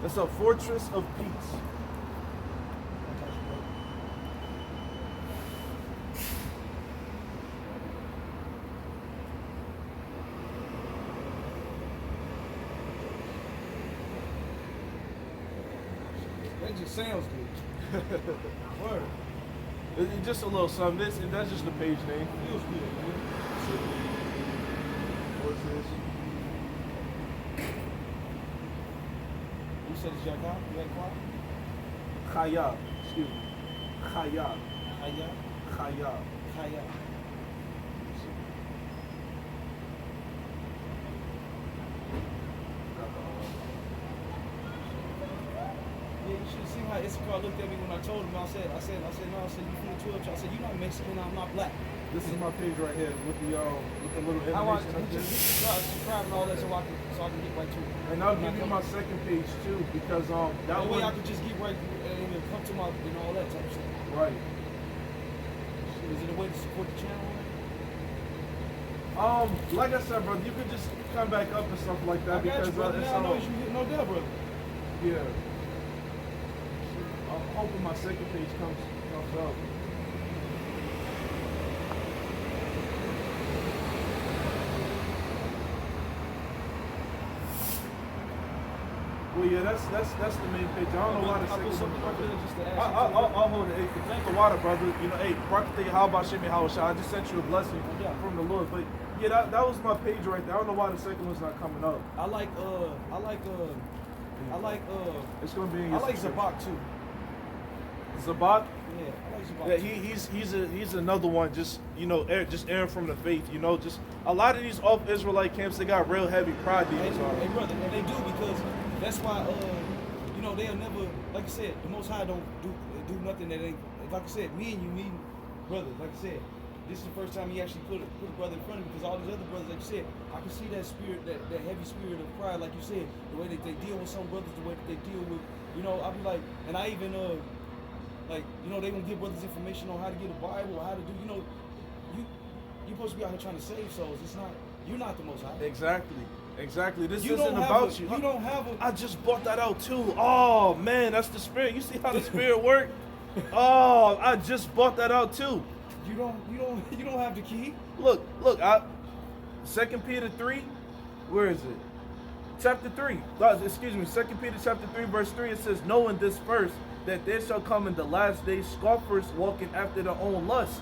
It's a fortress of peace. That just sounds good. Word. It's just a little something. That's just the page name. Feels good, man. Fortress. You said it's Jacob? You had quiet? Khayab. Excuse me. Khayab. Hayat? Khayab. Hayat. Yeah, you should have seen how Issachar looked at me when I told him. I said, no, you from the 12 tribe. I said, you're not Mexican, I'm not black. This is my page right here with the little How I animation up there. subscribe and all that so I can get right to it. And I'll give you my second page too, because that That way I one. can just get right and come to my, all that type of stuff. Right. Is it a way to support the channel? Like I said, brother, you could just come back up and stuff like that I got because you, brother. it's Now I know you hit no doubt, brother. yeah. I'm hoping my second page comes up. Well, yeah, that's the main page. I don't know why the I'll put second something one. up there just to ask I'll hold it. Hey, thank the water, brother. You know, hey, Barakatah, how about Shimmy Hawashah? I just sent you a blessing from the Lord. But yeah, that was my page right there. I don't know why the second one's not coming up. It's gonna be in your I like subscription. Zabak too. Zabak. Yeah, I like Zabak. Yeah, he's another one. Just just airing from the faith. You know, just a lot of these off Israelite camps, they got real heavy pride demons on Hey, them. brother, and they do because that's why they'll never, like I said, the Most High don't do nothing that ain't. Like I said, me and you meeting brothers. Like I said, this is the first time he actually put a brother in front of me because all these other brothers, like you said, I can see that spirit, that heavy spirit of pride, like you said, the way that they deal with some brothers, the way that they deal with, I'll be like, and I even they gonna give brothers information on how to get a Bible, how to do, you're supposed to be out here trying to save souls. You're not the Most High. Exactly. This You isn't don't have about a- you. you don't have a- I just bought that out too. Oh man, that's the spirit. You see how the spirit work? Oh, I just bought that out too. You don't have the key. Look. 2 Peter 3. Where is it? Chapter 3. Excuse me. 2 Peter chapter 3, verse 3. It says, knowing this first, that there shall come in the last days scoffers walking after their own lust.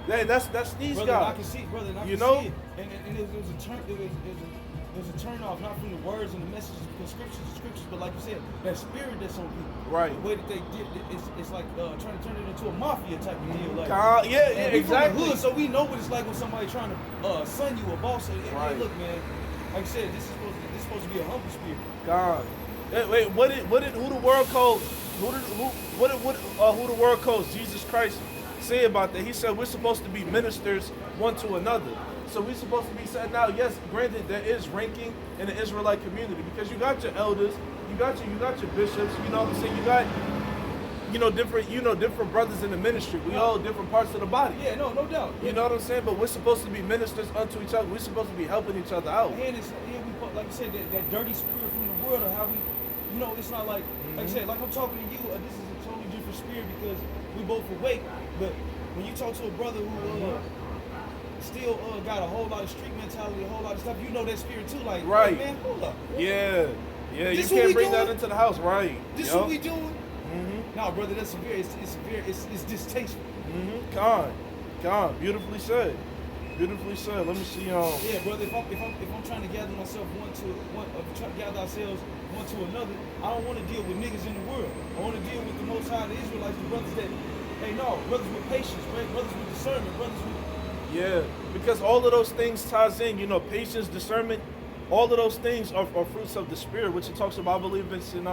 Hey, that's these Brother, guys. I can see it, brother. And I You can know? see it. And it was a turn off, not from the words and the messages, because scriptures, but like you said, that spirit that's on people. Right. The way that they did it's like trying to turn it into a mafia type of deal. Like, Yeah, and we from the exactly. hood, so we know what it's like when somebody trying to son you a boss. And, Right. hey, look, man, like I said, this is supposed to be a humble spirit. God. Wait, who the world calls who the world calls Jesus Christ say about that? He said we're supposed to be ministers one to another. So we're supposed to be saying now, yes, granted there is ranking in the Israelite community because you got your elders, you got your bishops, you know what I'm saying? You got different brothers in the ministry. We all different parts of the body. Yeah, no doubt. You know what I'm saying? But we're supposed to be ministers unto each other. We're supposed to be helping each other out. And like I said, that dirty spirit from the world, of how we, it's not like I said, like I'm talking to you. This is a totally different spirit because we both awake. But when you talk to a brother who still got a whole lot of street mentality, a whole lot of stuff, that spirit too. Like, right, hey, man, hold up. Yeah. You This can't what we bring that doing? into the house, right? This is what we doing. No, brother, that's severe. It's distasteful. Con. Beautifully said. Let me see. Yeah, brother. If I'm trying to gather myself try to gather ourselves one to another, I don't want to deal with niggas in the world. I want to deal with the Most High, the Israelites, the brothers that, brothers with patience, right? Brothers with discernment, brothers with. Yeah, because all of those things ties in. Patience, discernment. All of those things are fruits of the spirit, which it talks about. I believe it's in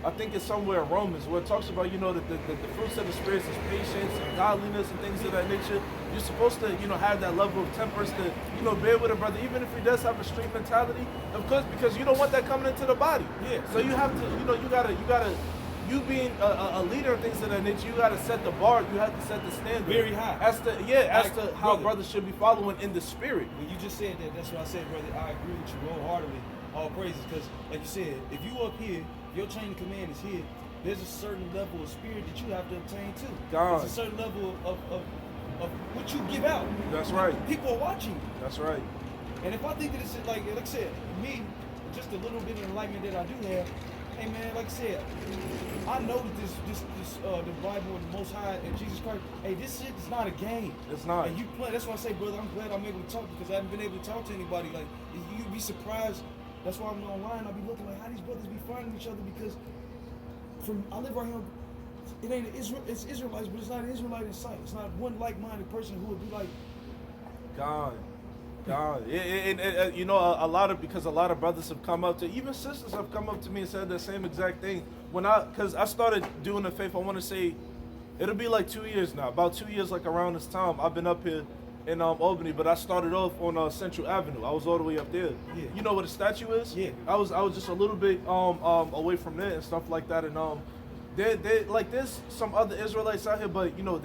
I think it's somewhere in Romans where it talks about, that the fruits of the spirits is patience and godliness and things of that nature. You're supposed to, have that level of temperance to, bear with a brother, even if he does have a street mentality, of course, because you don't want that coming into the body. Yeah. So you have to, you being a leader and things of that nature, you gotta set the bar, you have to set the standard. Very high. As to how brother, brothers should be following in the spirit. When you just said that, that's what I said, brother. I agree with you wholeheartedly. all praises. Because, like you said, if you up here, your chain of command is here. There's a certain level of spirit that you have to obtain too. God. There's a certain level of what you give out. That's right. People are watching you. That's right. And if I think that it's like I said, me, just a little bit of enlightenment that I do have, hey man, like I said, I know that the Bible and the Most High and Jesus Christ, hey, this shit is not a game. It's not. And you play. That's why I say, brother, I'm glad I'm able to talk because I haven't been able to talk to anybody. Like, you'd be surprised. That's why I'm online. I'll be looking like how these brothers be finding each other because I live right here. It ain't it's Israelites, but it's not an Israelite in sight. It's not one like-minded person who would be like, God. You know, a lot of brothers have come up to, even sisters have come up to me and said the same exact thing. Because I started doing the faith, I want to say, it'll be like 2 years now. About 2 years, like around this time, I've been up here in Albany, but I started off on Central Avenue. I was all the way up there. Yeah. You know where the statue is? Yeah. I was just a little bit away from there and stuff like that. And they like there's some other Israelites out here, but you know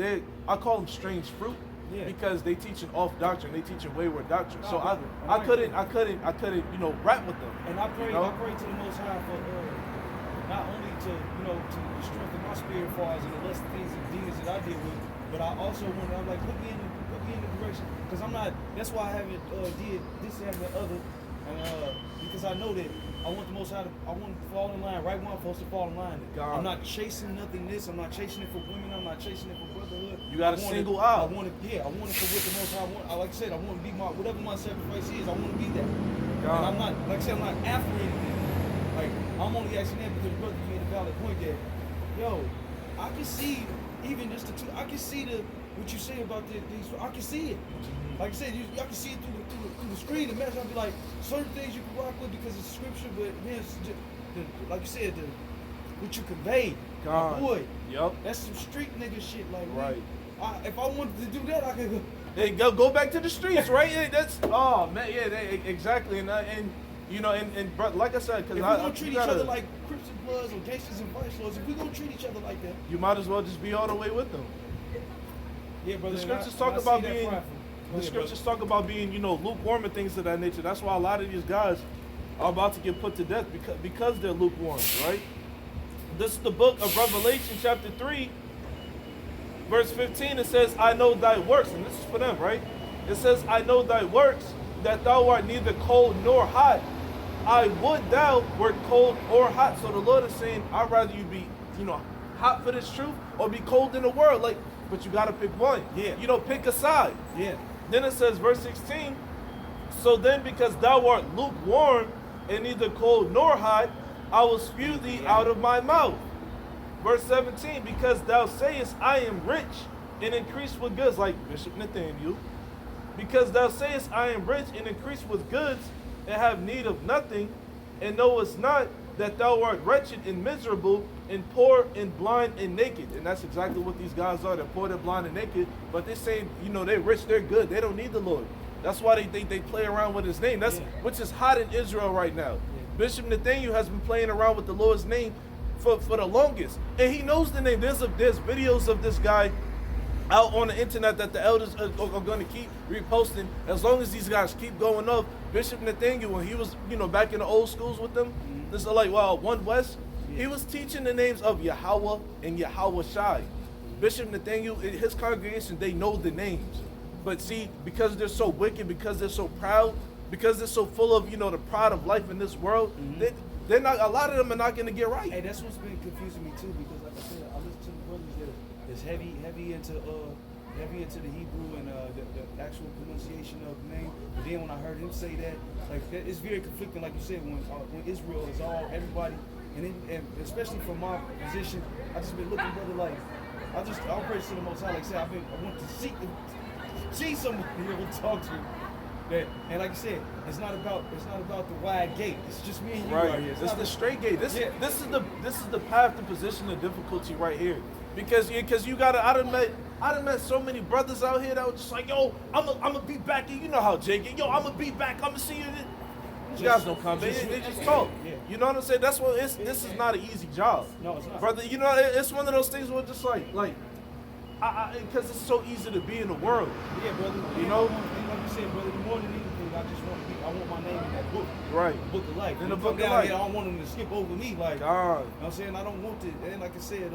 I call them strange fruit. Yeah. Because they teaching off doctrine, they teaching wayward doctrine. So brother, I couldn't you know rap with them. and I pray, you know? I pray to the Most High for not only to to strengthen my spirit as far as the less things and demons that I deal with, but I also want I'm like put me in the direction because I'm not. That's why I haven't did this and the other, and because I know that I want the Most High. I want to fall in line right when I'm supposed to fall in line. God. I'm not chasing nothing. I'm not chasing it for women. I'm not chasing it for brotherhood. You got to single out. I want it. Yeah, I want it for what the Most High want. Like I said, I want to be whatever my sacrifice is. I want to be that. God. And I'm not, like I said, I'm not after anything. Like I'm only asking that because brother, you made a valid point that, yo, I can see even just the two. I can see what you say about these. I can see it. Like I said, I can see it through the screen. The message, I'll be like, certain things you can rock with because it's scripture, but man, it's just, like you said, what you conveyed. God. My boy. Yep. That's some street nigga shit. Like, Right. If I wanted to do that, I could go. Hey, go back to the streets, right? Yeah, that's exactly, and you know, and bro, like I said, because if we're gonna treat each other like Crips and Bloods or gangsters and vice lords, if we're gonna treat each other like that, you might as well just be all the way with them. Yeah, brother. The scriptures talk about being, you know, lukewarm and things of that nature. That's why a lot of these guys are about to get put to death because they're lukewarm, right? This is the book of Revelation, chapter 3, verse 15. It says, I know thy works, and this is for them, right? It says, I know thy works, that thou art neither cold nor hot. I would thou wert cold or hot. So the Lord is saying, I'd rather you be, you know, hot for this truth or be cold in the world. Like, but you gotta pick one. Yeah. You know, pick a side. Yeah. Then it says, verse 16, so then because thou art lukewarm and neither cold nor hot, I will spew thee out of my mouth. Verse 17, because thou sayest, I am rich and increase with goods, like Bishop Nathaniel. Because thou sayest, I am rich and increase with goods, and have need of nothing, and knowest not that thou art wretched and miserable, and poor and blind and naked. And that's exactly what these guys are. They're poor, they're blind and naked, but they say, you know, they're rich, they're good, they don't need the Lord. That's why they play around with his name. That's which is hot in Israel right now. Yeah. Bishop Nathaniel has been playing around with the Lord's name for the longest. And he knows the name. There's videos of this guy out on the internet that the elders are going to keep reposting as long as these guys keep going up. Bishop Nathaniel, when he was, you know, back in the old schools with them, this is like, One West, he was teaching the names of Yahweh and Yahweh Shai. Bishop Nathaniel, his congregation, they know the names. But see, because they're so wicked, because they're so proud, because they're so full of, you know, the pride of life in this world, they're not, a lot of them are not going to get right. Hey, that's what's been confusing me too, because like I said, I listen to the brothers that's heavy into the Hebrew and the actual pronunciation of the name. But then when I heard him say that, like it's very conflicting, like you said, when Israel is all everybody, and especially from my position, I just been looking, brother, like I'll praise to the Most High. Like I said, I want to see someone here to talk to. And like I said, it's not about the wide gate. It's just me and you right here. It's the straight gate. This is the path to position of difficulty right here. Because you gotta. I done met so many brothers out here that were just like, yo, I'ma be back. You know how Jay get. Yo, I'ma be back. I'ma see you. You guys don't come. They just talk. Yeah. You know what I'm saying? That's what this is not an easy job. No, it's not. Brother, you know, it's one of those things where just like because it's so easy to be in the world. Yeah, brother. You know? And like you said, brother, the more than anything, I just want to be, I want my name in that book. Right. The book of life. In the When book come of down life. here, I don't want them to skip over me. Like, God. you know what I'm saying? I don't want to. And like I said,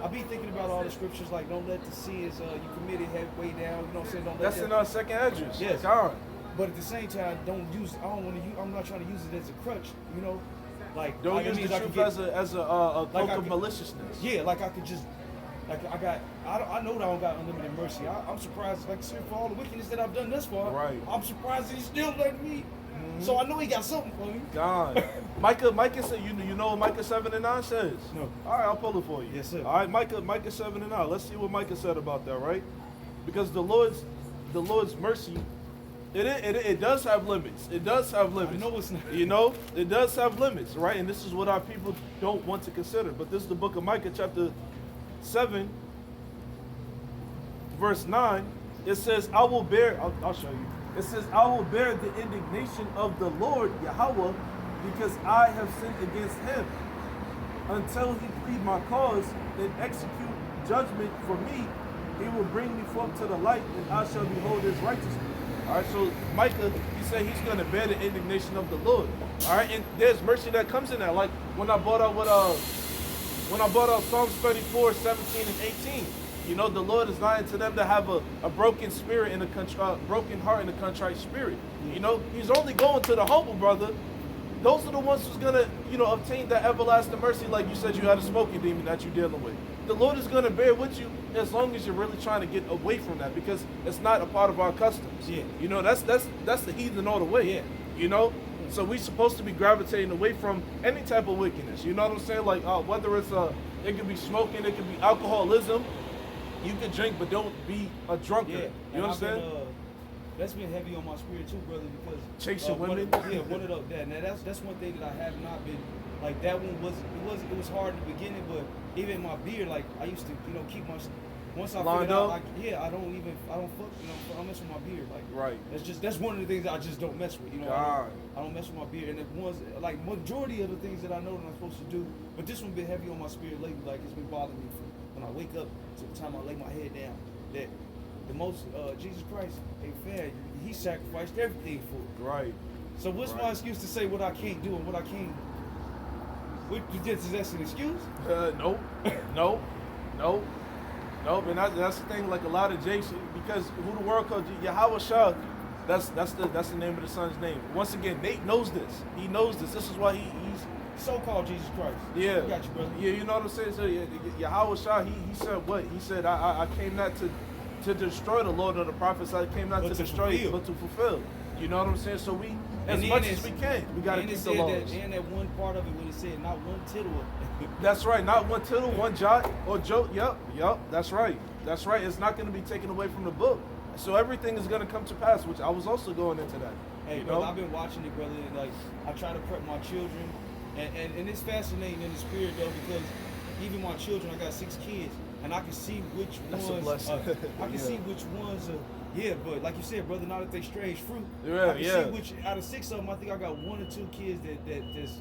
I be thinking about all the scriptures, like, don't let the sins you committed have way down. You know what I'm saying? Don't let That's in our second address. Yes. God. But at the same time, don't use. I don't want to. I'm not trying to use it as a crutch. You know, like Don't like, use it means the I could truth get- as a like cloak I of could- maliciousness. Yeah, like I could just, like I know that I don't got unlimited mercy. I'm surprised, like I said, for all the wickedness that I've done thus far. Right. I'm surprised that He's still letting me. So I know He got something for me. God. Micah said, you know what Micah 7:9 says? No. All right, I'll pull it for you. Yes, sir. All right, Micah 7:9. Let's see what Micah said about that, right? Because the Lord's mercy, it does have limits. It does have limits. I know it's not. You know, it does have limits, right? And this is what our people don't want to consider. But this is the book of Micah, chapter 7, verse 9. It says, I will bear, I'll show you. It says, I will bear the indignation of the Lord, Yahweh, because I have sinned against him. Until he plead my cause and execute judgment for me, he will bring me forth to the light, and I shall behold his righteousness. All right, so Micah, he said he's going to bear the indignation of the Lord. All right, and there's mercy that comes in that. Like when I brought out Psalms 34, 17 and 18. You know, the Lord is nigh to them that have a broken spirit and a broken heart and a contrite spirit. You know, he's only going to the humble, brother. Those are the ones who's gonna, obtain that everlasting mercy, like you said you had a smoking demon that you're dealing with. The Lord is gonna bear with you as long as you're really trying to get away from that, because it's not a part of our customs. Yeah. You know, that's the heathen all the way. Yeah. You know? So we're supposed to be gravitating away from any type of wickedness. You know what I'm saying? Like whether it's it could be smoking, it could be alcoholism. You can drink, but don't be a drunkard. Yeah. You understand? That's been heavy on my spirit too, brother, because Chasing women? One of those. Now that's one thing that I have not been like. That one it was hard in the beginning, but even my beard, like I used to, keep my. Once I Lined figured out, up? like, I don't fuck, I don't mess with my beard, like. Right. That's one of the things I just don't mess with, God. I don't mess with my beard, and the ones like majority of the things that I know that I'm supposed to do, but this one been heavy on my spirit lately, like it's been bothering me from when I wake up to the time I lay my head down. That the most Jesus Christ ain't fair. He sacrificed everything for it. Right. So what's my excuse to say what I can't do and what I can? Is that an excuse? Nope. Nope. And that's the thing. Like a lot of Jason, because who the world called Yahweh Shah, that's the name of the son's name. Once again, Nate knows this. He knows this. This is why he's So-called Jesus Christ. yeah. I got you, brother. Yeah, you know what I'm saying. So Yahweh Shah, he said what? He said I came not to destroy the Lord of the prophets. I came not But to to destroy, fulfill. but to fulfill. You know what I'm saying? So we, as And much then as we can, we got to and keep it the said laws. and that one part of it when it said not one tittle. That's right. Not one tittle, one jot or joke. Yep. That's right. It's not going to be taken away from the book. So everything is going to come to pass, which I was also going into that. Hey, you brother, know? I've been watching it, brother, and like I try to prep my children, and it's fascinating in the spirit though, because even my children, I got 6 kids, and I can see which That's a ones. blessing. I can Yeah. see which ones. But like you said, brother, not that they strange fruit. Yeah, I can yeah. see which out of 6 of them, I think I got 1 or 2 kids that's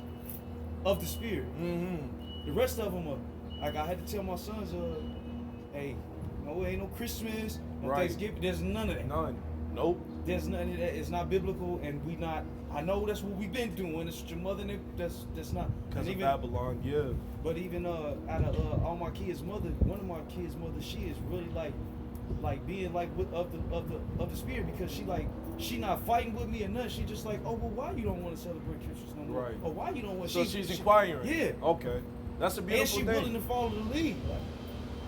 of the spirit. Mm-hmm. The rest of them are like I had to tell my sons, hey, no, ain't no Christmas, no Right. Thanksgiving. There's none of that. None. Nope. There's none of that. It's not biblical, and we not. I know that's what we've been doing. It's your mother. That's not. Because and of Babylon, yeah. But even out of all my kids' mother, one of my kids' mother, she is really like being like of the spirit, because she not fighting with me or nothing. She just like, oh well, why you don't want to celebrate Christmas no more? Right. Or why you don't want? So she's inquiring. Yeah. Okay. That's a And beautiful she thing. willing to follow the lead. Like,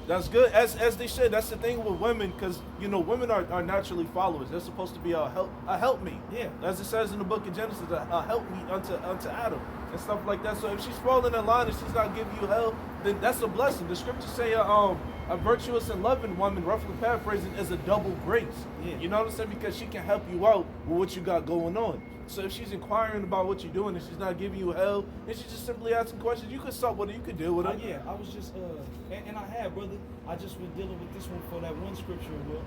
That's good, as they should. That's the thing with women, because women are naturally followers. They're supposed to be a helpmeet. Yeah. As it says in the book of Genesis, a helpmeet unto Adam and stuff like that. So if she's falling in line and she's not giving you hell, then that's a blessing. The scriptures say a virtuous and loving woman, roughly paraphrasing, is a double grace. Yeah. You know what I'm saying? Because she can help you out with what you got going on. So if she's inquiring about what you're doing and she's not giving you hell, and she's just simply asking questions, you could sup with her, you could deal with her. yeah, I was just and I had, brother. I just was dealing with this one for that one scripture where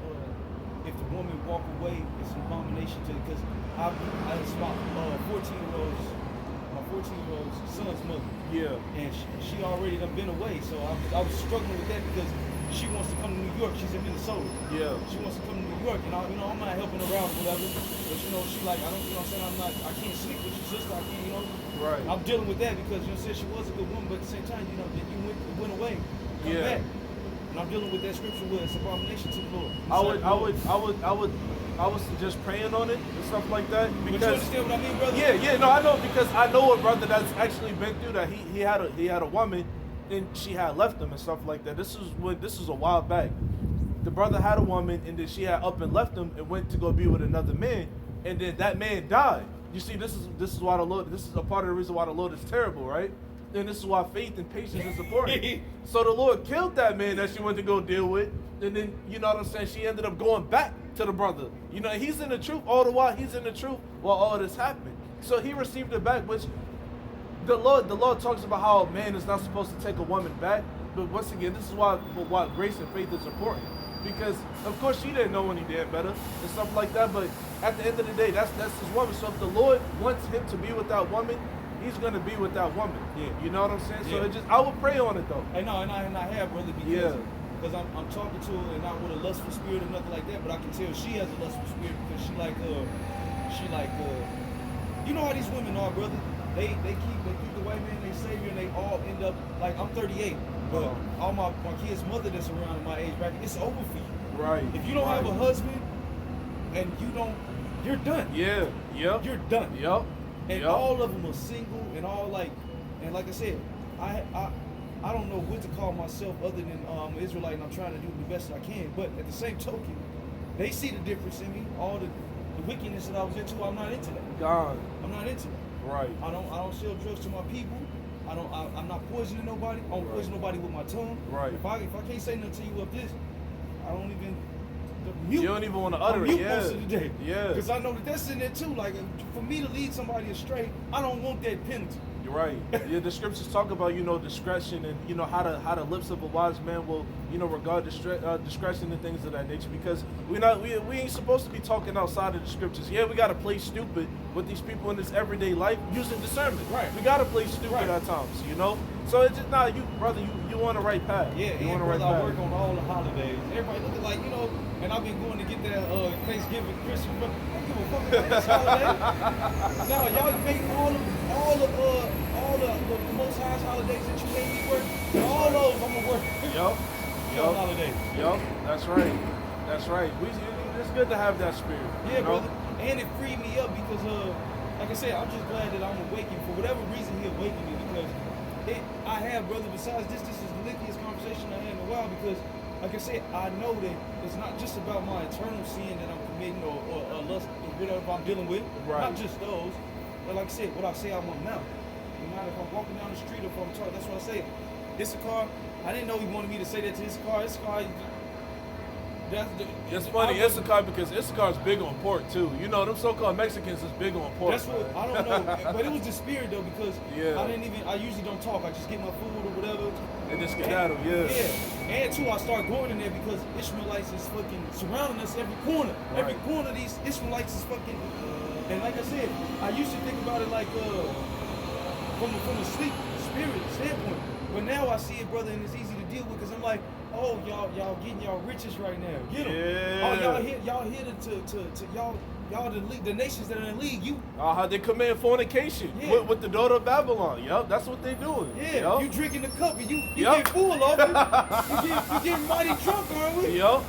if the woman walk away, it's an abomination to, because I it's about 14-year-olds. My 14-year-old son's mother. Yeah. And she already done been away, so I was struggling with that because she wants to come to New York. She's in Minnesota. Yeah. She wants to come to New York, and I'm not helping her out or whatever. But she like, I don't, I'm saying, I can't sleep with your sister. I can't, Right. I'm dealing with that because I'm saying she was a good woman, but at the same time, you went away, come back, and I'm dealing with that scripture where it's abomination to the Lord. I would suggest praying on it and stuff like that. Because, but you understand what I mean, brother? Yeah, no, I know, because I know a brother that's actually been through that. He had a woman, and she had left him and stuff like that. This is a while back. The brother had a woman, and then she had up and left him and went to go be with another man, and then that man died. You see, this is why the Lord. This is a part of the reason why the Lord is terrible, right? And this is why faith and patience is important. So the Lord killed that man that she went to go deal with, and then you know what I'm saying. She ended up going back to the brother. You know, he's in the truth all the while. He's in the truth while all this happened. So he received it back, which the Lord talks about how a man is not supposed to take a woman back. But once again, this is why grace and faith is important. Because of course she didn't know any damn better and stuff like that. But at the end of the day, that's his woman. So if the Lord wants him to be with that woman, he's gonna be with that woman. Yeah. You know what I'm saying? Yeah. So I would pray on it though. And I have, brother, because I'm talking to her and not with a lustful spirit or nothing like that, but I can tell she has a lustful spirit because she like you know how these women are, brother. They keep the white man they savior, and they all end up like, I'm 38, but all my kids' mother that's around in my age bracket, it's over for you. Right. If you don't have a husband and you're done. Yeah. Yep. You're done. Yep. And all of them are single and all like I said, I don't know what to call myself other than Israelite, and I'm trying to do the best I can. But at the same token, they see the difference in me. All the wickedness that I was into, I'm not into that. God. I'm not into that. Right. I don't sell drugs to my people. I'm not poisoning nobody. I don't poison nobody with my tongue. Right. If I can't say nothing to you of this, I don't even. You don't even want to utter it. Yeah. Most of the day. Yeah. Because I know that's in there too. Like, for me to lead somebody astray, I don't want that penalty. You're right. Yeah, the scriptures talk about, discretion, and how the lips of a wise man will, regard discretion and things of that nature, because we ain't supposed to be talking outside of the scriptures. Yeah, we gotta play stupid with these people in this everyday life using discernment. Right. We gotta play stupid at times, So it's just not you, brother. You on the right path. Yeah, you on the brother, right path. I work on all the holidays. Everybody looking like, and I've been going to get that Thanksgiving, Christmas. I don't give a fuck about this holiday. No, y'all make all the most highest holidays that you made me work. All those I'm gonna work. Yup. Holidays. Yup. That's right. That's right. It's good to have that spirit. Yeah, brother. And it freed me up because, like I said, I'm just glad that I'm awakened for whatever reason He awakened me, because I have, brother. Besides this is the lengthiest conversation I had in a while, because, like I said, I know that it's not just about my eternal sin that I'm committing or lust or whatever I'm dealing with. Right. Not just those. But like I said, what I say out my mouth. No matter if I'm walking down the street or if I'm talking, that's what I say. Issachar, I didn't know he wanted me to say that to Issachar. It's funny, Issachar, because Issachar's big on pork too. Them so-called Mexicans is big on pork. That's what I don't know, but it was the spirit though, because I usually don't talk. I just get my food or whatever. And just skedaddle, yeah. And two, I start going in there because Ishmaelites is fucking surrounding us every corner. Right. Every corner of these Ishmaelites is fucking. And like I said, I used to think about it like from a sleep spirit standpoint, but now I see it, brother, and it's easy to deal with because I'm like, oh, y'all getting y'all riches right now. Get them. Yeah. Oh, y'all here to y'all the nations that are in the league. They commit fornication with the daughter of Babylon. Yup, that's what they doing. Yeah, you drinking the cup and you get full of it. You getting mighty drunk, aren't we? Yup.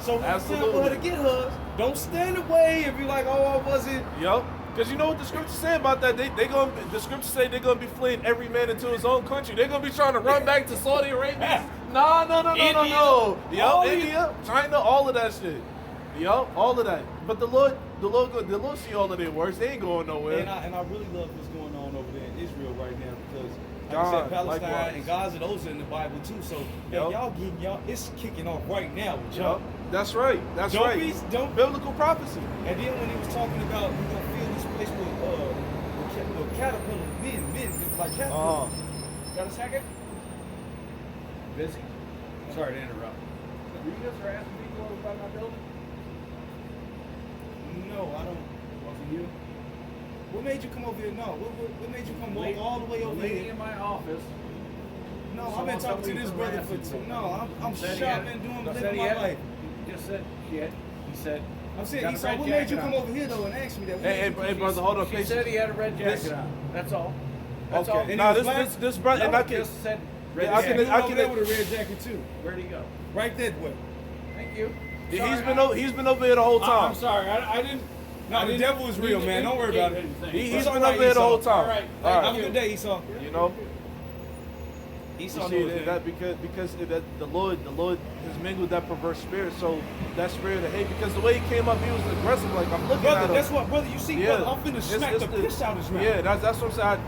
So when it's time for her to get hers, don't stand away and be like, oh, I wasn't. Yup. Because you know what the scriptures say about that? The scriptures say they're gonna be fleeing every man into his own country. They're gonna be trying to run back to Saudi Arabia. No. Yup, India, China, all of that shit. Yup, all of that. But the Lord see all of their works. They ain't going nowhere. And I really love what's going on over there in Israel right now, because like I said, Palestine likewise. and Gaza, those are in the Bible too. So y'all it's kicking off right now with y'all. That's right. Don't biblical prophecy. And then when he was talking about we're gonna fill this place with caterpillar men, like caterpillars. Got a second? Busy? Sorry to interrupt. Were you just harassing people about my building? No, I don't. Wasn't you? What made you come over here? No. What made you come walk all the way over The lady here? in my office. No, I've someone been talking to told me this to brother harass for him. no. I'm Said he had- shopping, doing said living he my had- life. He just said he said. I'm saying, got a Esau, red what made you jacket come on. over here though and ask me that? What Hey, made hey, you come hey, here? brother, hold on, She patience. said he had a red jacket This- on. That's all. That's all. Okay, And now he was black? this brother, and I can, just said red Yeah, I jacket. can- I can over the red jacket too. Where'd he go? Right that way. Thank you. he's been over here the whole time. I'm sorry. I didn't. No, the devil is real, man. Don't worry about it. He's It's been all right, over here the whole Esau. time. All right. All Have a right. good day, Esau. You know. Esau You see knows that because the Lord has mingled that perverse spirit, so that spirit of hate. Because the way he came up, he was aggressive. Like I'm looking Brother, at him. that's what, brother. You see, brother, I'm finna smack the it's piss out his mouth. Yeah, that's what I'm saying.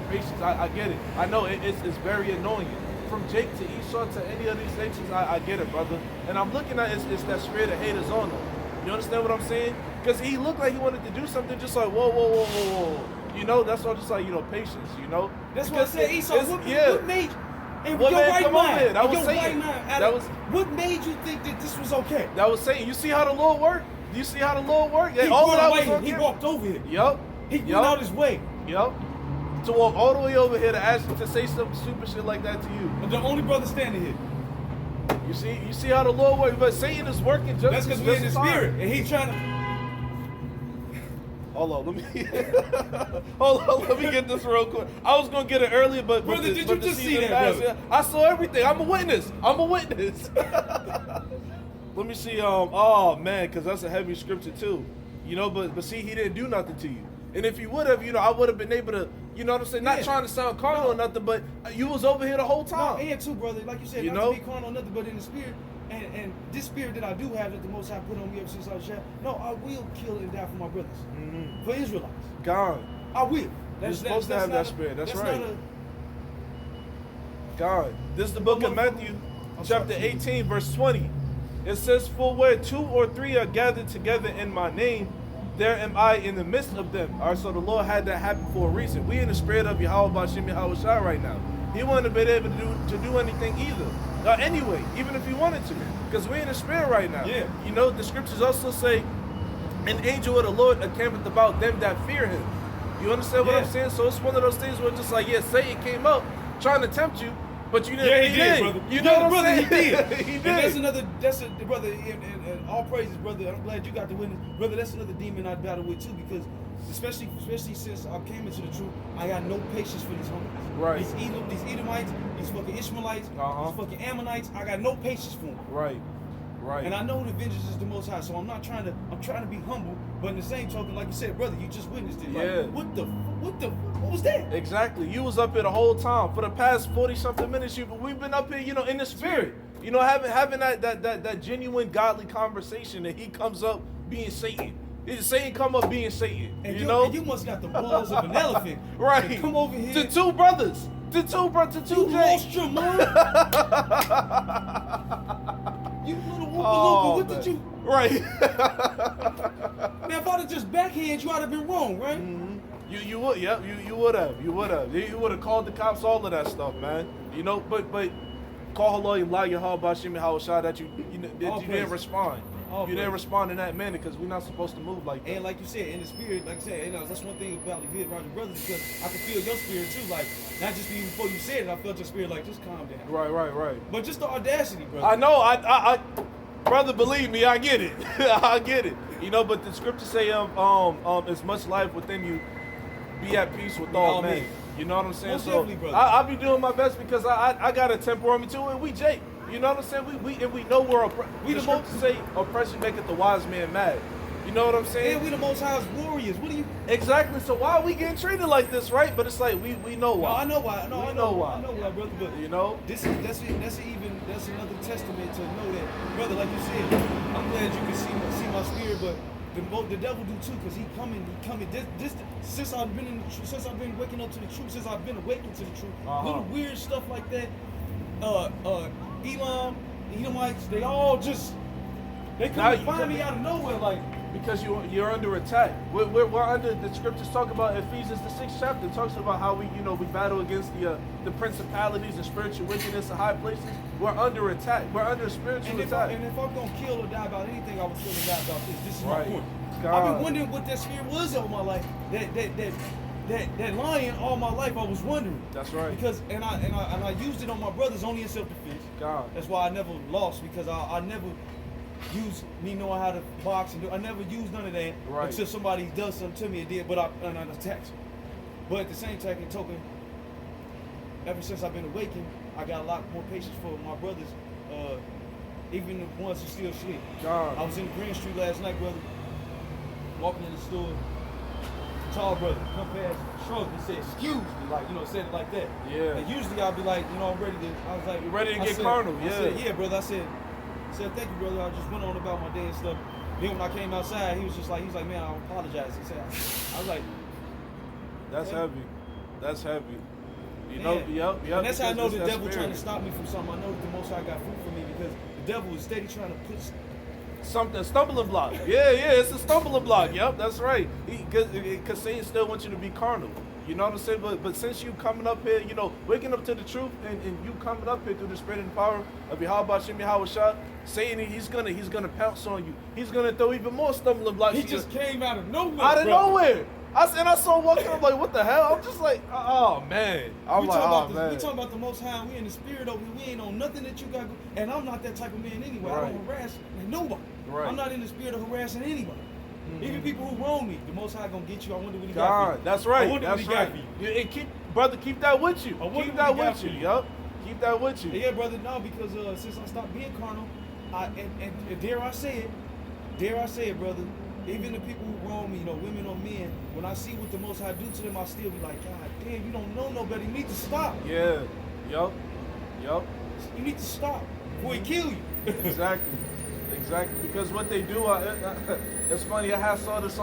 Patience. I get it. I know it's very annoying. From Jake to Esau to any of these nations, I get it, brother. And I'm looking at it's that spirit of hate is on him. You understand what I'm saying? Because he looked like he wanted to do something, just like whoa. You know, that's all. Just like patience. You know. That's what I said, Esau. What made in What your made right come over mind? here? That in was your Satan. right mind, That Adam, was- what made you think that this was okay? That was Satan. You see how the Lord worked? You see how the Lord worked? He All of that brought was away. on He camera. walked over here. Yup. He went out his way. Yup. To walk all the way over here to ask you to say some stupid shit like that to you. And the only brother standing here. You see how the Lord works, but Satan is working just That's because as we're in the time. spirit, and he's trying to. Hold on, let me let me get this real quick. I was gonna get it earlier, but Brother, the- did but you the just see season that, passed. brother? I saw everything. I'm a witness. Let me see. Oh man, because that's a heavy scripture too. You know, but see, he didn't do nothing to you. And if he would have, I would have been able to. You know what I'm saying? Not Yeah. trying to sound carnal or nothing, but you was over here the whole No, time. and too, brother, like you said, You not know? to be carnal or nothing, but in the spirit, and this spirit that I do have that the Most High put on me ever since I was child. No, I will kill and die for my brothers, for Israelites. God. I will. You're supposed to have not that a- spirit. That's not right. a- God. This is the book of Matthew, chapter sorry. 18, verse 20. It says, "For where 2 or 3 are gathered together in my name, there am I in the midst of them." All right, so the Lord had that happen for a reason. We in the spirit of Yahweh Bashim Yahweh Shai right now. He wouldn't have been able to do anything either. Anyway, even if he wanted to, because we're in the spirit right now. Yeah. You know, the scriptures also say, "An angel of the Lord encampeth about them that fear him." You understand what I'm Yeah. saying? So it's one of those things where it's just like, yeah, Satan came up trying to tempt you, but you didn't. Yeah, he did, brother. You know what I'm brother, saying? he did. He And did. that's a brother, and all praises, brother. I'm glad you got the witness. Brother, that's another demon I battle with too, because especially since I came into the truth, I got no patience for these homies. Right. These Edomites, these fucking Ishmaelites, Uh-huh. these fucking Ammonites, I got no patience for them. Right. Right. And I know the vengeance is the Most High, so I'm trying to be humble, but in the same token, like you said, brother, you just witnessed it. Like, Yeah. what was that? Exactly. You was up here the whole time. For the past 40-something minutes, we've been up here, in the spirit. Having that genuine godly conversation, and he comes up being Satan. Satan come up being Satan. And you you must got the balls of an elephant. Right. To come over here. To two brothers. To two You Jakes. lost your mind. You little Oompa Oh, Loompa. What man. did you? Right. Man, if I'd have just backhand you, I'd have been wrong, right? You would, yep, you would have. You would have called the cops, all of that stuff, man. But call hello, Yahweh Bashim Yahweh Shai that you All didn't praise. respond. All You didn't praise. respond in that manner because we're not supposed to move like that. And like you said, in the spirit, like I said, that's one thing about the good Roger Brothers, because I could feel your spirit too. Like, not just even before you said it, I felt your spirit like, just calm down. Right. But just the audacity, brother. I know, I brother, believe me, I get it. I get it. But the scriptures say, as much life within you, be at peace with all all men. men. You know what I'm saying? Most So definitely, brother. I be doing my best because I got a temper on me too, and we Jake. You know what I'm saying? We know we're We the the most- scriptures say oppression maketh the wise man mad. You know what I'm saying? And we the Most High's warriors. What do you? Exactly. So why are we getting treated like this, right? But it's like we know No, why. I know why. No, We I know know why. I know why, brother. But You know? that's another testament to know that, brother. Like you said, I'm glad you can see my spirit, but the devil do too, cause he coming. This since I've been waking up to the truth, since I've been awakened to the truth, little weird stuff like that. Elam, Edomites, they all just they Now come you and find come me in. out of nowhere. Like Because you're under attack. We're under, the scriptures talk about Ephesians the 6th chapter. It talks about how we battle against the principalities and spiritual wickedness in high places. We're under attack. We're under spiritual attack. And if I'm gonna kill or die about anything, I would kill or die about this. This is my Right. point. God. I've been wondering what that spirit was all my life. That lion all my life. I was wondering. That's right. Because I used it on my brothers only in self-defense. God. That's why I never lost, because I never used me knowing how to box and I never used none of that Right. until somebody does something to me and did, but I attacked. But at the same token, ever since I've been awakened, I got a lot more patience for my brothers, even the ones who still sleep. God. I was in Green Street last night, brother, walking in the store. Tall brother, come past, shrugged and said, "Excuse me," like, said it like that. Yeah. And usually I'll be like, I'm ready to. I was like, You ready to I get said- carnal? I Yeah. said, yeah, brother. I said, thank you, brother. I just went on about my day and stuff. Then when I came outside, he was like, man, I apologize. He said, I was like, That's yeah. heavy. That's heavy. Man. Yep. And that's how I know because the it's devil that trying to spirit. stop me from something. I know that the Most High got food for me, because the devil is steady trying to put. Something, stumbling block. Yeah, it's a stumbling block. Yep, that's right. Because Satan still wants you to be carnal. You know what I'm saying? But since you coming up here, waking up to the truth, and you coming up here through the spirit and power of Yahweh Shem Yahweh Shah, Satan, he's gonna pounce on you. He's gonna throw even more stumbling blocks. He just came out of nowhere. out of brother. nowhere. I saw walking. I'm like, what the hell? I'm just like, oh man. I'm We like, talking oh man. we talking about the Most High. We in the spirit over here. We ain't on nothing that you got. And I'm not that type of man anyway. I Right. don't harass nobody. Right. I'm not in the spirit of harassing anybody. Even people who wrong me, the Most High gonna get you. I wonder what he got for God, you. that's I right. wonder That's what he got right. for you. And keep that with you. I wonder Keep what that he got with for you. you. Yup. Keep that with you. Yeah, brother. No, because since I stopped being carnal, and dare I say it, brother. Even the people who wrong me, women or men, when I see what the Most High do to them, I still be like, God damn, you don't know nobody. You need to stop. Yeah. Yup. You need to stop before he kill you. Exactly. Because what they do, it's funny. I saw this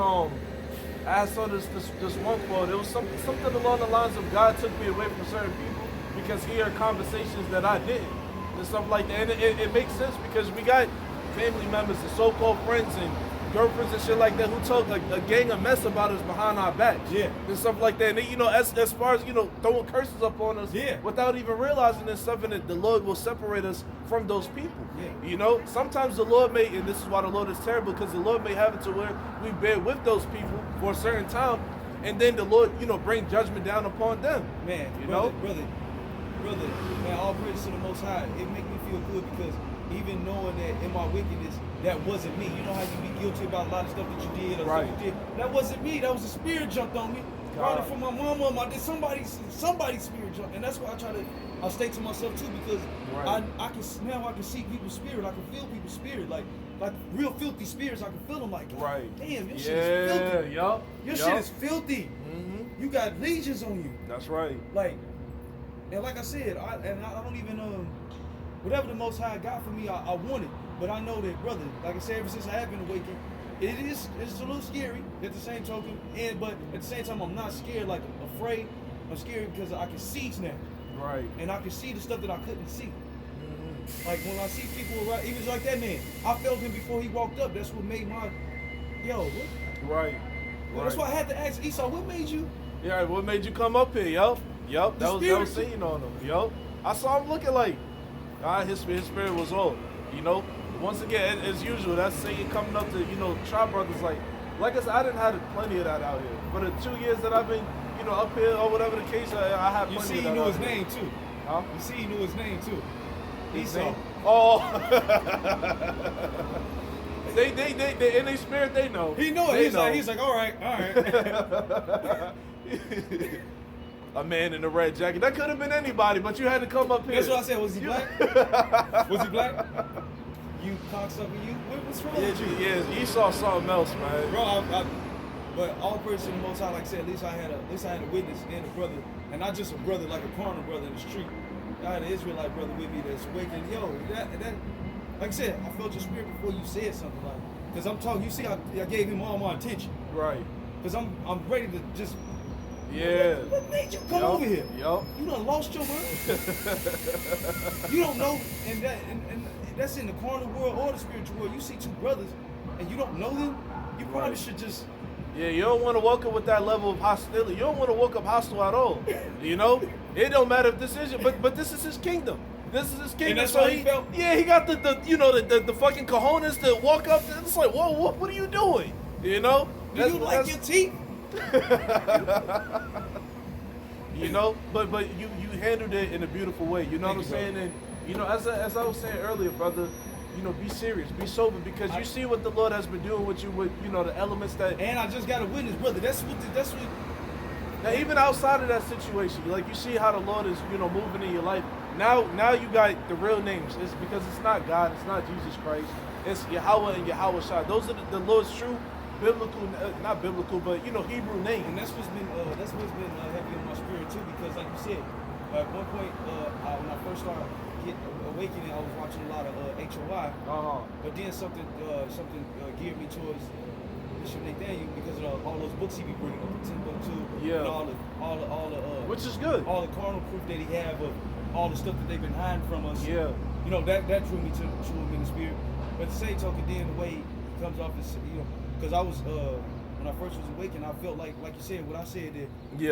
this one quote. It was something along the lines of God took me away from certain people because he heard conversations that I didn't, and stuff like that. And it makes sense because we got family members and so-called friends and girlfriends and shit like that who talk like a gang of mess about us behind our backs. Yeah. And stuff like that. And they, as far as, throwing curses up on us, Yeah. without even realizing this stuff, and that the Lord will separate us from those people. Yeah. Sometimes the Lord may, and this is why the Lord is terrible, because the Lord may have it to where we bear with those people for a certain time, and then the Lord, bring judgment down upon them. Man, brother, man, all praise to the Most High. It make me feel good because even knowing that in my wickedness, that wasn't me. You know how you be guilty about a lot of stuff that you did or Right. stuff you did. That wasn't me. That was the spirit jumped on me. God. Brought it from my mama. Somebody's spirit jumped, and that's why I stay to myself too, because Right. I can see people's spirit. I can feel people's spirit, like real filthy spirits. I can feel them like, God, Right. damn, your shit is filthy. Yup. Your shit is filthy. Mm-hmm. You got legions on you. That's right. Like I said, I don't even whatever the Most High got for me, I want it. But I know that, brother, like I said, ever since I have been awakened, it's a little scary at the same token, but at the same time I'm not scared, like afraid. I'm scared because I can see now, Right. and I can see the stuff that I couldn't see. Mm-hmm. Like when I see people around, even like that man, I felt him before he walked up. That's what made my what? Right. Well, that's why I had to ask Esau, what made you? Yeah, what made you come up here? Yup. That was spirit. seen on him. Yup. I saw him looking like, his spirit was old. Once again, as usual, that's Satan coming up to, try brothers like I said, I didn't have plenty of that out here. For the 2 years that I've been, up here or whatever the case, I had plenty You see, of he that knew out his here. name too. Huh? You see, he knew his name too. His Esau. name? Oh. they in their spirit, they know. He knew it. They He's like, all right. A man in a red jacket. That could have been anybody, but you had to come up here. That's what I said. Was he black? Was he black? You cocksucker, you. What's wrong with you? Yeah, Esau something else, man. Bro, but all praise to the Most High. Like I said, at least I had a witness and a brother, and not just a brother, like a carnal brother in the street. I had an Israelite brother with me that's awakened. Yo, that, like I said, I felt your spirit before you said something like. Cause I'm talking. You see, I gave him all my attention. Right. Cause I'm ready to just. Yeah. What made you come over here? Yup. You done lost your mind. You don't know, and that's in the carnal world or the spiritual world. You see two brothers, and you don't know them. You probably Right. should just. Yeah, you don't want to woke up with that level of hostility. You don't want to woke up hostile at all. You know, it don't matter if this is your, but this is his kingdom. This is his kingdom. that's so how he felt? Yeah, he got the fucking cojones to walk up. It's like, whoa, what are you doing? You know? Do you like your teeth? You know, but you handled it in a beautiful way. You know Thank what I'm you, saying? brother. And you know, as I was saying earlier, brother, you know, be serious, be sober, because you see what the Lord has been doing with you, with the elements that. And I just got a witness, brother. That's what. Now, even outside of that situation, like you see how the Lord is, moving in your life. Now you got the real names. It's because it's not God, it's not Jesus Christ. It's Yahweh and Yahweh Shai. Those are the Lord's true biblical, not biblical, but Hebrew names. And that's what's been heavy on my spirit too, because like you said, at one point when I first started awakening, I was watching a lot of HOI, but then something geared me towards Bishop Nathaniel because of all those books he be bringing up, Timbuktu, Yeah. and all the Which is good. all the carnal proof that he have of all the stuff that they've been hiding from us. Yeah. You know, that drew me to him in the spirit. But at the same token, then the way he comes off as, because I was when I first was awakened, I felt like you said, what I said that